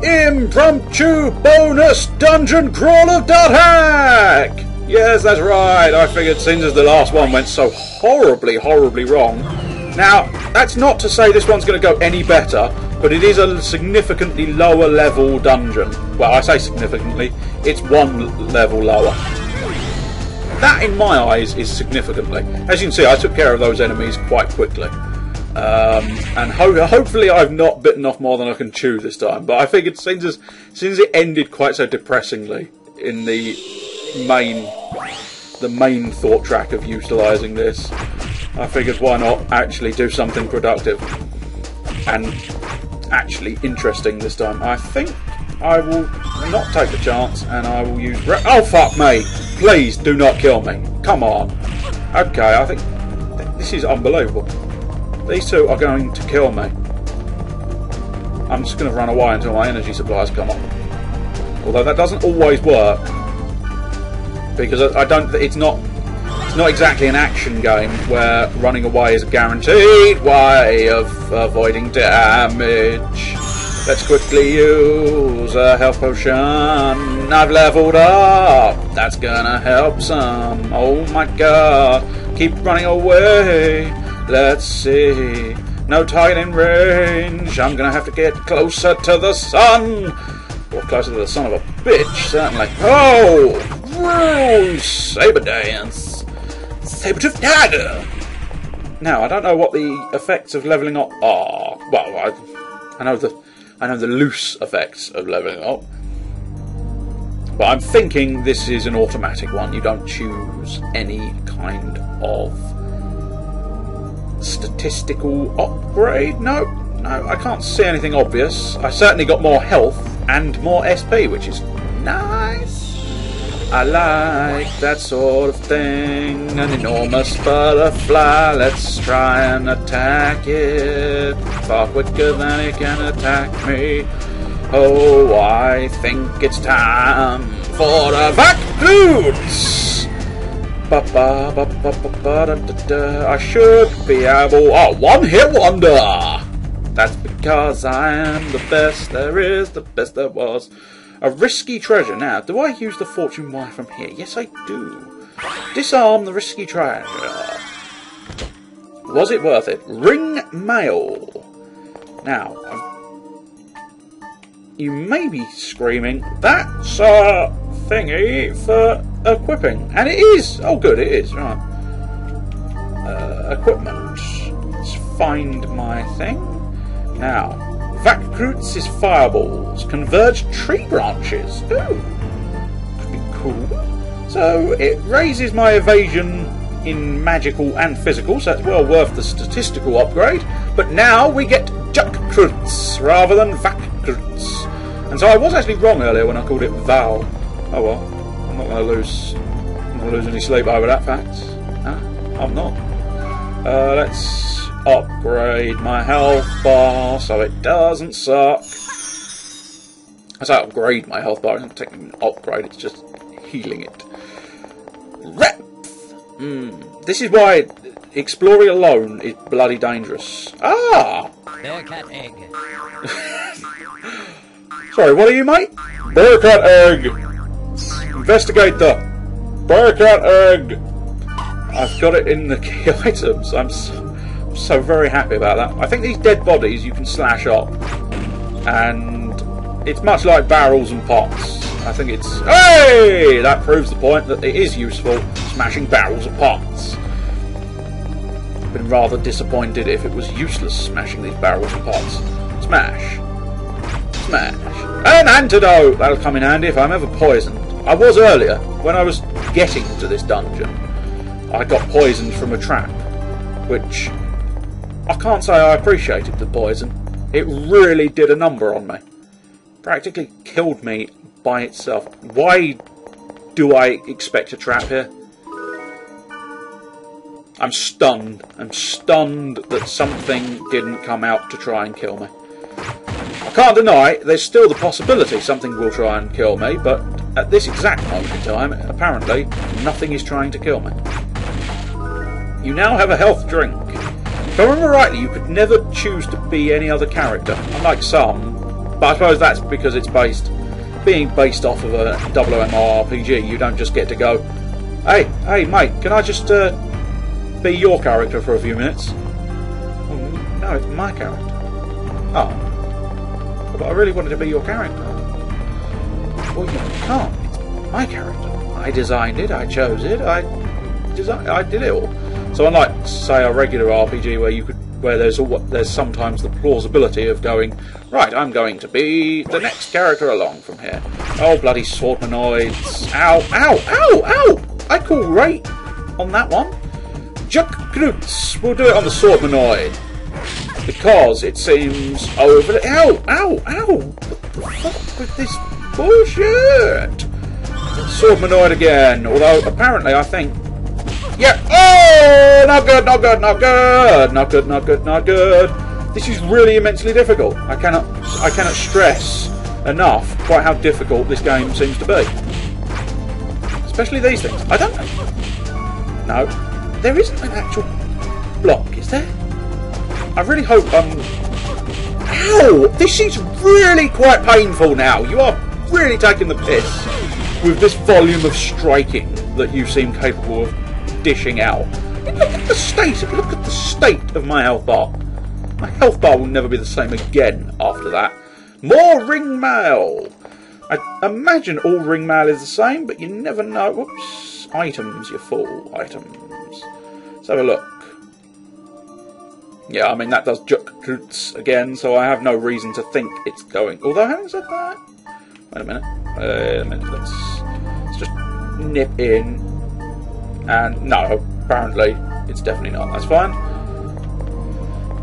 impromptu bonus dungeon crawler.hack! Yes, that's right. I figured since the last one went so horribly wrong. Now, that's not to say this one's going to go any better, but it is a significantly lower level dungeon. Well, I say significantly, it's one level lower. That, in my eyes, is significantly. As you can see, I took care of those enemies quite quickly. And hopefully I've not bitten off more than I can chew this time. But I figured since it ended quite so depressingly in the main thought track of utilising this, I figured why not actually do something productive and actually interesting this time. I think I will not take the chance and I will use... Oh, fuck me! Please do not kill me. Come on. Okay, I think this is unbelievable. These two are going to kill me. I'm just going to run away until my energy supplies come up. Although that doesn't always work, because I don't. It's not exactly an action game where running away is a guaranteed way of avoiding damage. Let's quickly use a health potion. I've leveled up. That's gonna help some. Oh my god. Keep running away. Let's see. No target in range. I'm gonna have to get closer to the sun. Or closer to the son of a bitch, certainly. Oh! Woo! Saber dance. Saber-tooth dagger. Now, I don't know what the effects of levelling up are. Well, I know the loose effects of levelling up. But I'm thinking this is an automatic one. You don't choose any kind of statistical upgrade. No, I can't see anything obvious. I certainly got more health and more SP, which is nice. I like that sort of thing. An enormous butterfly. Let's try and attack it. Far quicker than it can attack me. Oh, I think it's time for the vac boots. I should be able... Oh, one-hit wonder! That's because I am the best there is, the best there was. A risky treasure. Now, do I use the fortune wire from here? Yes, I do. Disarm the risky treasure. Was it worth it? Ring mail. Now, you may be screaming, that's a thingy for equipping. And it is. Oh, good, it is. Right. Equipment. Let's find my thing. Now, Vacrutz's fireballs. Converge tree branches. Ooh. Could be cool. So, it raises my evasion in magical and physical, so it's well worth the statistical upgrade. But now we get Juckkrutz rather than Vackrutz. And so I was actually wrong earlier when I called it Val. Oh well, I'm not going to lose any sleep over that fact. I'm not. Let's upgrade my health bar so it doesn't suck. I say upgrade my health bar, it's not technically an upgrade, it's just healing it. Rep! This is why exploring alone is bloody dangerous. Ah! Bearcat egg. Sorry, what are you, mate? Bearcat egg! Investigate the Bearcat egg! I've got it in the key items. I'm so very happy about that. I think these dead bodies you can slash up. And it's much like barrels and pots. I think it's... Hey! That proves the point that it is useful smashing barrels and pots. I've been rather disappointed if it was useless smashing these barrels and pots. Smash. Smash. An antidote! That'll come in handy if I'm ever poisoned. I was earlier, when I was getting to this dungeon. I got poisoned from a trap, which I can't say I appreciated the poison. It really did a number on me. Practically killed me by itself. Why do I expect a trap here? I'm stunned. I'm stunned that something didn't come out to try and kill me. I can't deny there's still the possibility something will try and kill me, but at this exact moment in time, apparently, nothing is trying to kill me. You now have a health drink. If I remember rightly, you could never choose to be any other character. Unlike some, But I suppose that's because it's being based off of a WMRPG. You don't just get to go, hey mate, can I just be your character for a few minutes? Oh, no, it's my character. Oh, but I really wanted to be your character. Well, you can't. It's my character. I designed it. I chose it. I did it all. So unlike, say, a regular RPG where there's sometimes the plausibility of going, right, I'm going to be the next character along from here. Oh, bloody swordmanoids. Ow, ow, ow, ow! I call right on that one. Juk Knoots. We'll do it on the swordmanoid. Because it seems over... Ow, ow, ow! What the fuck with this bullshit? Swordmanoid again. Although, apparently, I think... Yeah. Oh! Not good, not good, not good! Not good, not good, not good. This is really immensely difficult. I cannot stress enough quite how difficult this game seems to be. Especially these things. I don't know. No. There isn't an actual block, is there? I really hope Ow! This is really quite painful now. You are really taking the piss with this volume of striking that you seem capable of dishing out. Look at the state of my health bar. My health bar will never be the same again after that. More ring mail. I imagine all ring mail is the same, but you never know. Whoops. Items, you fool. Items. Let's have a look. Yeah, I mean, that does Juk Knoots again, so I have no reason to think it's going. Although, having said that... Wait a minute. Let's just nip in. And no, apparently it's definitely not. That's fine.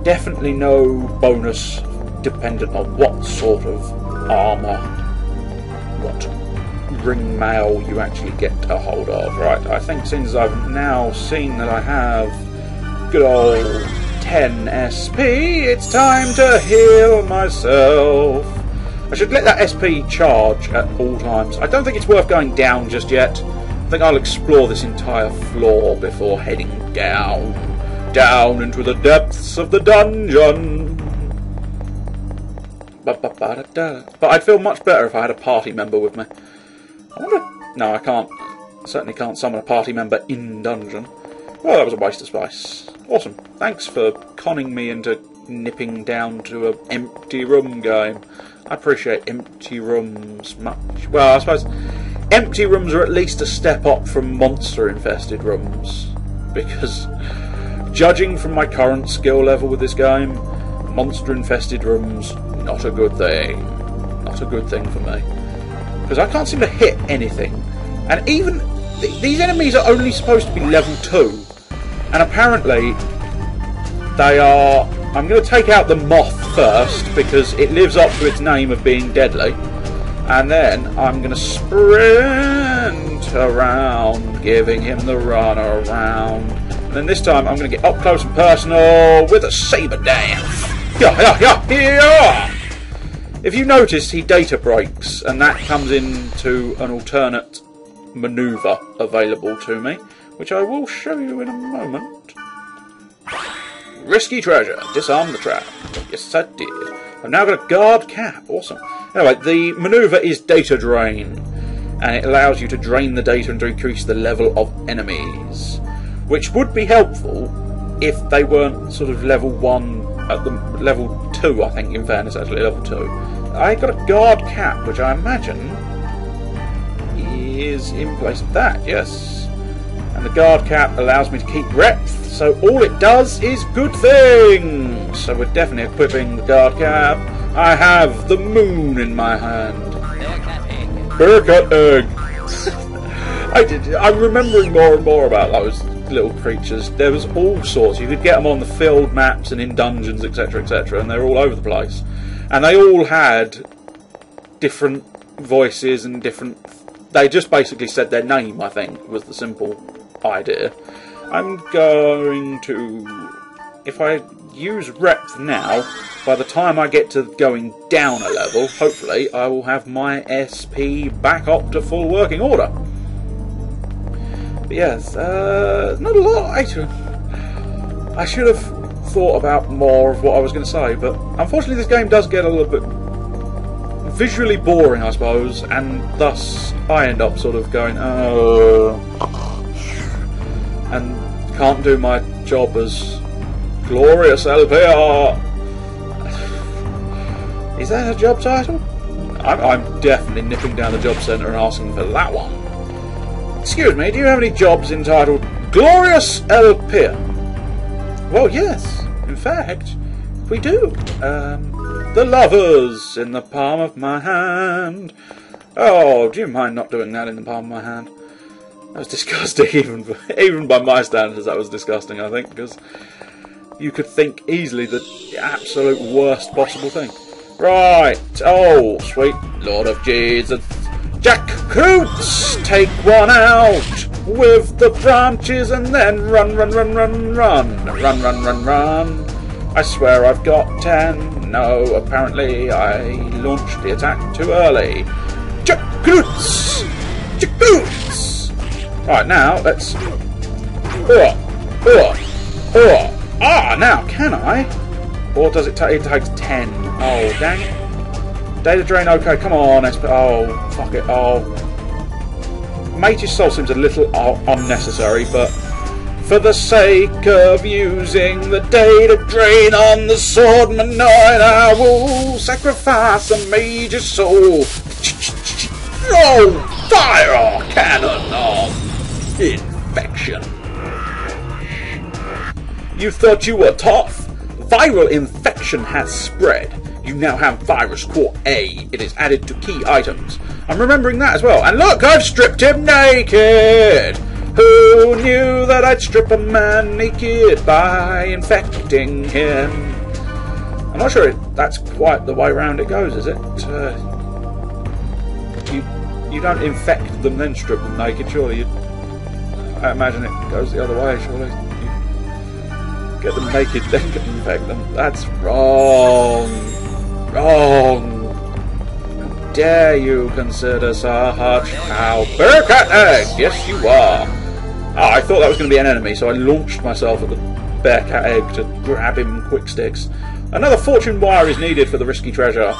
Definitely no bonus dependent on what sort of armour, what ring mail you actually get a hold of. Right, I think since I've now seen that I have good old 10 SP, it's time to heal myself. I should let that SP charge at all times. I don't think it's worth going down just yet. I think I'll explore this entire floor before heading down into the depths of the dungeon. But I'd feel much better if I had a party member with me. I wonder... No, I can't. Certainly can't summon a party member in dungeon. Well, that was a waste of space. Awesome. Thanks for conning me into nipping down to an empty room game. I appreciate empty rooms much. Well, I suppose empty rooms are at least a step up from monster-infested rooms. Because, judging from my current skill level with this game, monster-infested rooms, not a good thing. Not a good thing for me. Because I can't seem to hit anything. And even... These enemies are only supposed to be level 2. And apparently, they are... I'm going to take out the moth first, because it lives up to its name of being deadly. And then I'm going to sprint around, giving him the run around. And then this time I'm going to get up close and personal with a saber dance. Yeah. If you notice, he data breaks, and that comes into an alternate manoeuvre available to me, which I will show you in a moment. Risky treasure. Disarm the trap. Yes, I did. I've now got a guard cap. Awesome. Anyway, the manoeuvre is data drain, and it allows you to drain the data and to increase the level of enemies, which would be helpful if they weren't sort of level 1 at the level 2, I think, in fairness, actually, level 2. I got a guard cap, which I imagine is in place of that, yes. And the guard cap allows me to keep breadth, so all it does is good things. So we're definitely equipping the guard cap. I have the moon in my hand. Bearcat egg. I'm remembering more and more about those little creatures. There was all sorts. You could get them on the field maps and in dungeons, etc., etc., and they're all over the place. And they all had different voices and different... They just basically said their name, I think, was the simple idea. I'm going to... If I use Rep now, by the time I get to going down a level, hopefully, I will have my SP back up to full working order. But yes, not a lot. I should have thought about more of what I was going to say, but unfortunately this game does get a little bit visually boring, I suppose, and thus I end up sort of going, oh, and can't do my job as glorious LPR. Is that a job title? I'm definitely nipping down the job centre and asking for that one. Excuse me, do you have any jobs entitled Glorious LPR? Well, yes, in fact, we do. The lovers in the palm of my hand. Oh, do you mind not doing that in the palm of my hand? That was disgusting, even by my standards. That was disgusting, I think, because you could think easily the absolute worst possible thing. Right. Oh, sweet Lord of Jesus, Jack Coots, take one out with the branches and then run, run, run, run, run, run, run, run, run. I swear I've got 10. No, apparently I launched the attack too early. Chakoots! Chakoots! Right, now let's... now can I? Or does it take 10? Oh, dang it. Data drain, okay, come on. Oh, fuck it. Oh. Mage's Soul seems a little unnecessary, but... for the sake of using the data drain on the swordman, I will sacrifice a Mage's Soul. Oh, fire cannon of infection. You thought you were tough? Viral infection has spread. You now have Virus Core A. It is added to key items. I'm remembering that as well. And look, I've stripped him naked. Who knew that I'd strip a man naked by infecting him? I'm not sure that's quite the way around it goes, is it? You don't infect them then strip them naked, surely. I imagine it goes the other way, surely. You get them naked, then infect them. That's wrong. Wrong. How dare you consider such how bearcat egg? Yes, you are. Oh, I thought that was going to be an enemy, so I launched myself at the bearcat egg to grab him quick sticks. Another fortune wire is needed for the risky treasure.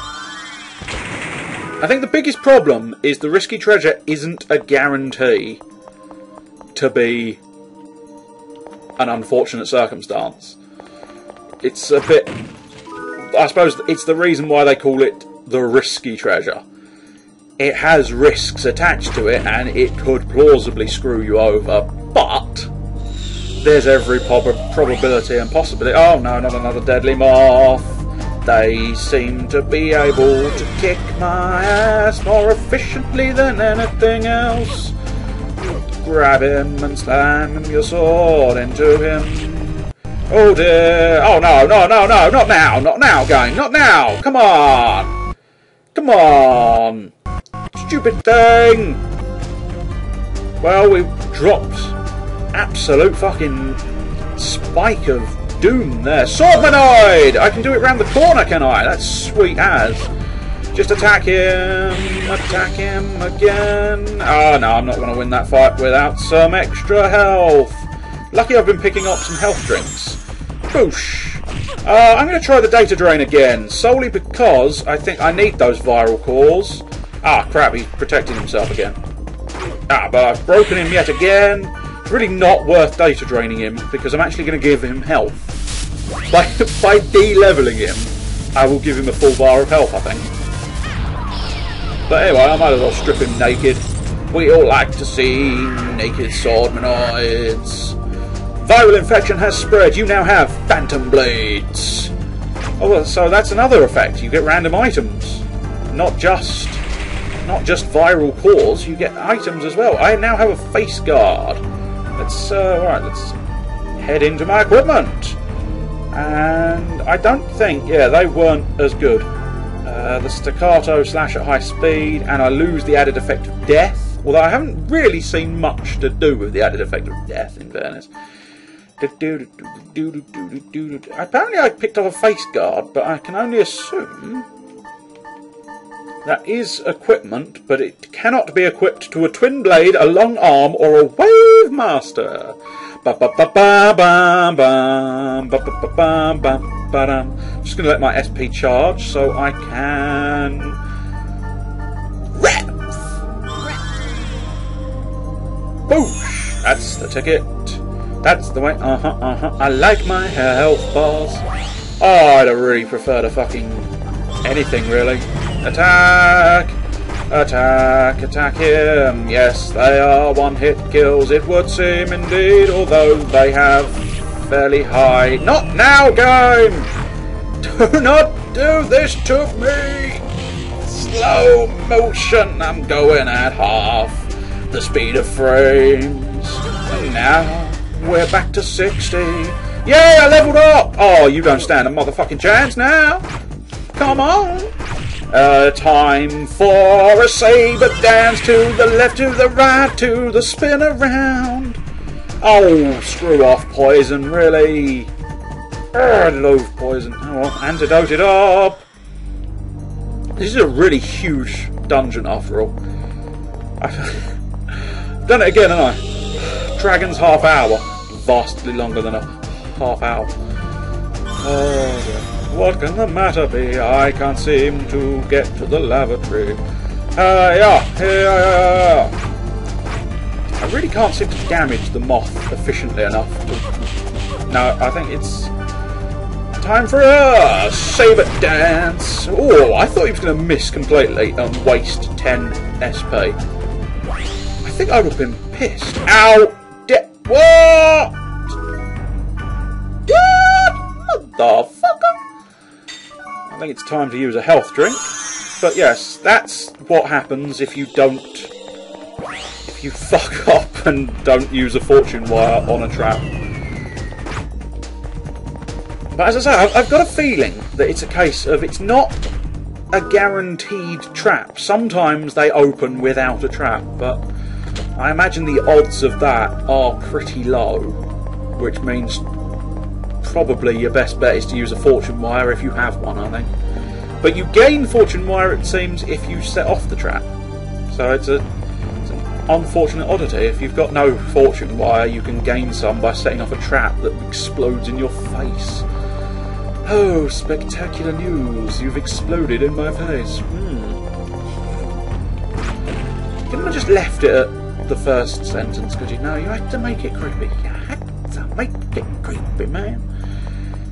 I think the biggest problem is the risky treasure isn't a guarantee to be an unfortunate circumstance. It's a bit... I suppose it's the reason why they call it the risky treasure. It has risks attached to it, and it could plausibly screw you over, but there's every probability and possibility. Oh no, not another deadly moth. They seem to be able to kick my ass more efficiently than anything else. Grab him and slam your sword into him. Oh dear. Oh no, no, no, no, not now. Not now, gang. Not now. Come on. Come on. Stupid thing. Well, we've dropped absolute fucking spike of doom there. Swordmanoid! I can do it round the corner, can I? That's sweet as. Just attack him again. Oh no, I'm not going to win that fight without some extra health. Lucky I've been picking up some health drinks. Boosh. I'm going to try the data drain again, solely because I think I need those viral cores. Ah, crap, he's protecting himself again. Ah, but I've broken him yet again. It's really not worth data draining him, because I'm actually going to give him health. By de-leveling him, I will give him a full bar of health, I think. But anyway, I might as well strip him naked. We all like to see naked swordmanoids. Viral infection has spread. You now have phantom blades. Oh, well, so that's another effect. You get random items, not just viral cores. You get items as well. I now have a face guard. Let's right. Let's head into my equipment. And I don't think, yeah, they weren't as good. The staccato slash at high speed, and I lose the added effect of death. Although I haven't really seen much to do with the added effect of death, in fairness. Apparently I picked up a face guard, but I can only assume that is equipment, but it cannot be equipped to a twin blade, a long arm, or a wave master. I'm just going to let my SP charge so I can Boosh! That's the ticket. That's the way. I like my health bars. Oh, I'd really prefer to fucking anything, really. Attack! Attack! Attack him! Yes, they are one-hit kills, it would seem indeed, although they have fairly high... Not now, game! Do not do this to me! Slow motion, I'm going at half the speed of frames. And now we're back to 60. Yay, I leveled up! Oh, you don't stand a motherfucking chance now! Come on! Time for a saber dance, to the left, to the right, to the spin around. Oh, screw off, poison, really. I love poison. Oh well, antidote it up. This is a really huge dungeon after all. I've done it again, haven't I? Dragon's half hour. Vastly longer than a half hour. Oh dear. What can the matter be? I can't seem to get to the lavatory. Yeah. I really can't seem to damage the moth efficiently enough. No, I think it's time for a saber dance. Oh, I thought he was going to miss completely and waste 10 SP. I think I would have been pissed. Ow! What? Motherfucker! I think it's time to use a health drink. But yes, that's what happens if you fuck up and don't use a fortune wire on a trap. But as I say, I've got a feeling that it's a case of it's not a guaranteed trap. Sometimes they open without a trap, but I imagine the odds of that are pretty low, which means probably your best bet is to use a fortune wire if you have one, I think. But you gain fortune wire, it seems, if you set off the trap. So it's an unfortunate oddity. If you've got no fortune wire, you can gain some by setting off a trap that explodes in your face. Oh, spectacular news! You've exploded in my face. Couldn't have just left it at the first sentence, could you? No, you had to make it creepy. You had to make it creepy, man.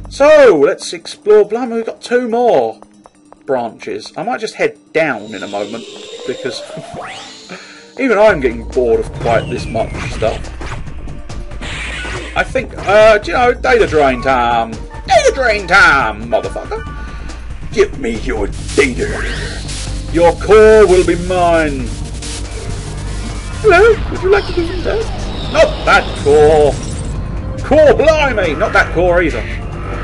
So, let's explore. Blimey, we've got 2 more branches. I might just head down in a moment, because even I'm getting bored of quite this much stuff. I think, do you know, data drain time. Data drain time, motherfucker. Give me your data. Your core will be mine. Hello, would you like to do some tests? Not that core. Core, blimey! Not that core either.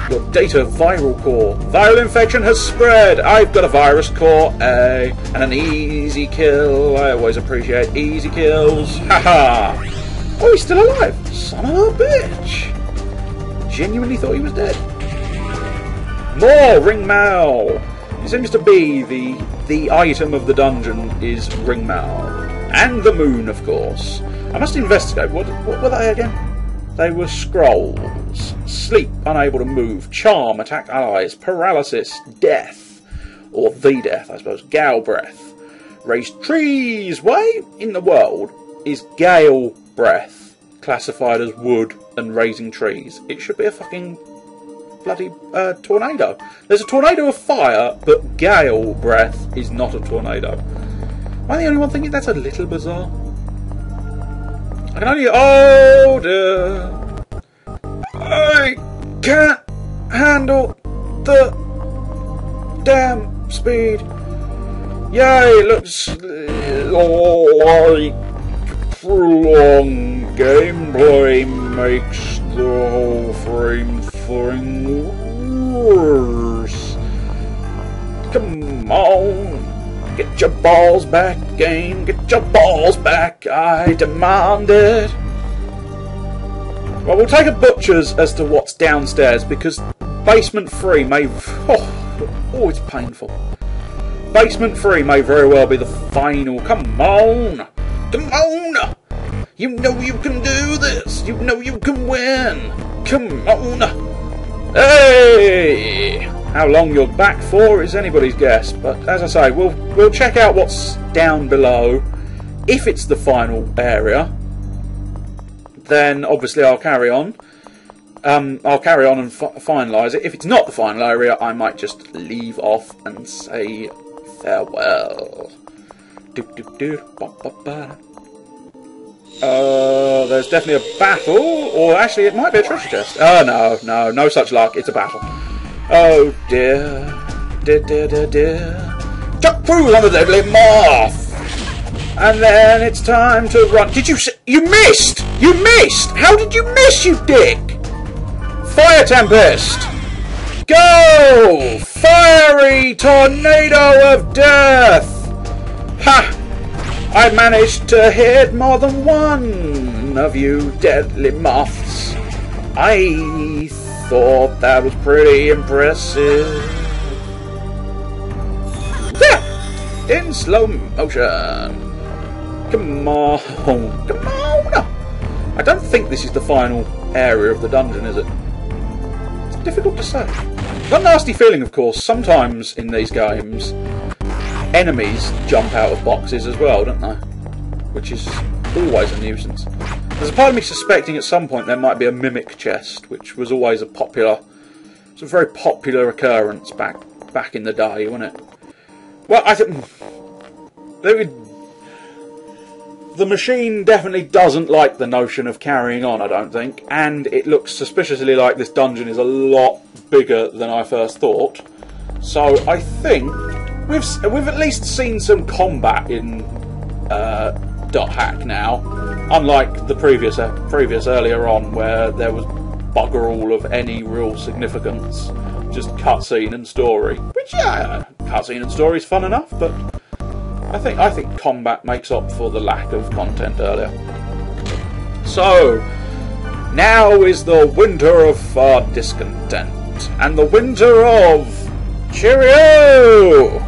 Your data viral core. Viral infection has spread. I've got a virus core, and an easy kill. I always appreciate easy kills. Haha. Oh, he's still alive. Son of a bitch. Genuinely thought he was dead. More ring mao. It seems to be the item of the dungeon is ring mao. And the moon, of course. I must investigate. What were they again? They were scrolls. Sleep, unable to move. Charm, attack allies. Paralysis, death. Or the death, I suppose. Gale breath. Raise trees. Why in the world is gale breath classified as wood and raising trees? It should be a fucking bloody tornado. There's a tornado of fire, but gale breath is not a tornado. Am I the only one thinking that's a little bizarre? I can only... Oh dear. I can't handle the damn speed. Yay, looks like prolonged gameplay makes the whole frame thing worse. Come on. Get your balls back, game. Get your balls back. I demand it. Well, we'll take a butcher's as to what's downstairs, because basement 3 may... Oh, it's painful. Basement 3 may very well be the final... Come on! Come on! You know you can do this! You know you can win! Come on! Hey! How long you're back for is anybody's guess, but as I say, we'll check out what's down below, if it's the final area, then obviously I'll carry on. I'll carry on and finalise it. If it's not the final area, I might just leave off and say farewell. There's definitely a battle, or actually it might be a treasure chest. Oh no such luck, it's a battle. Oh dear, dear. Chuck through on the deadly moth! And then it's time to run. Did you you missed? You missed! How did you miss, you dick? Fire Tempest! Go! Fiery tornado of death! Ha! I managed to hit more than one of you deadly moths. I thought that was pretty impressive. In slow motion. Come on. Come on. I don't think this is the final area of the dungeon, is it? It's difficult to say. Got a nasty feeling, of course, sometimes in these games enemies jump out of boxes as well, don't they? Which is always a nuisance. There's a part of me suspecting at some point there might be a mimic chest, which was always a very popular occurrence back in the day, wasn't it? Well, I think the machine definitely doesn't like the notion of carrying on, I don't think, and it looks suspiciously like this dungeon is a lot bigger than I first thought. So I think we've at least seen some combat in .hack now, unlike the previous earlier on where there was bugger all of any real significance, just cutscene and story. Which, yeah, cutscene and story is fun enough, but I think combat makes up for the lack of content earlier. So now is the winter of discontent and the winter of cheerio.